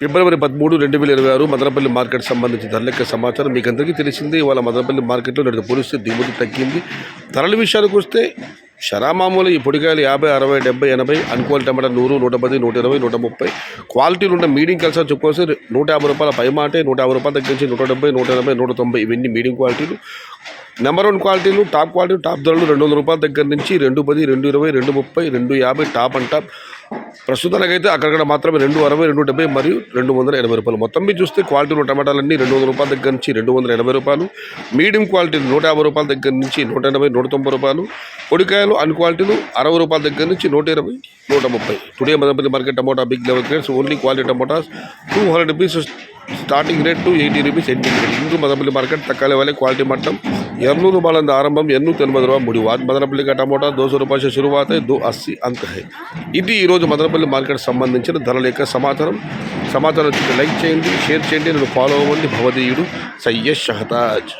ఫిబ్రవరి 13, 2026 Madanapalle market సంబంధించి ధరలెక్క సమాచారం మీకు అందరికీ తెలిసింది. ఇవాళ మదనపల్లి మార్కెట్లో నేడు పోలిస్తే దిగుమతి తగ్గింది. ధరల విషయానికి వస్తే మామూలు ఈ పొడికాయలు 50, 60, 70, 80, అన్క్వాలిటీ టమాటా 100, 110, 120, 130. క్వాలిటీలు ఉన్న మీడియం కలిసి చెప్పుకోవచ్చు. 150 రూపాయల పై మాటే, 150 రూపాయల దగ్గర నుంచి 170, 180, 190 ఇవన్నీ మీడియం క్వాలిటీలు. నెంబర్ 1 క్వాలిటీలు, టాప్ క్వాలిటీ, టాప్ ధరలు 200 రూపాయల దగ్గర నుంచి 210, 220, 230, 250 టాప్ అండ్ టాప్. ప్రస్తుతానికైతే అక్కడక్కడ మాత్రమే 260, 270 మరియు 280 రూపాయలు. మొత్తం మీరు చూస్తే క్వాలిటీలు టమాటాలన్నీ 200 రూపాయల దగ్గర నుంచి 280 రూపాయలు. మీడియం క్వాలిటీలు 150 రూపాయల దగ్గర నుంచి 180, 190 రూపాయలు. పొడికాయలు అన్ క్వాలిటీలు 60 రూపాయల దగ్గర నుంచి 120, 130. Today Madanapalle market tomato big level grades only quality tomatoes 200 rupees starting rate to 80 rupees ending rate. ఇందు మదనపల్లి మార్కెट तक वाले क्वालिटी मट्टम 200 रूपये आरंभम 280 रूपये मुड़ीवाद. मदनपल्ली का टमोटा 200 रूपये से शुरुआत है, 280 अंक है. ఇది ఈరోజు మదనపల్లి మార్కెట్ సంబంధించిన ధరల యొక్క సమాచారం లైక్ చేయండి, షేర్ చేయండి, నన్ను ఫాలో అవ్వండి. భవదీయుడు సయ్యద్ షహతాజ్.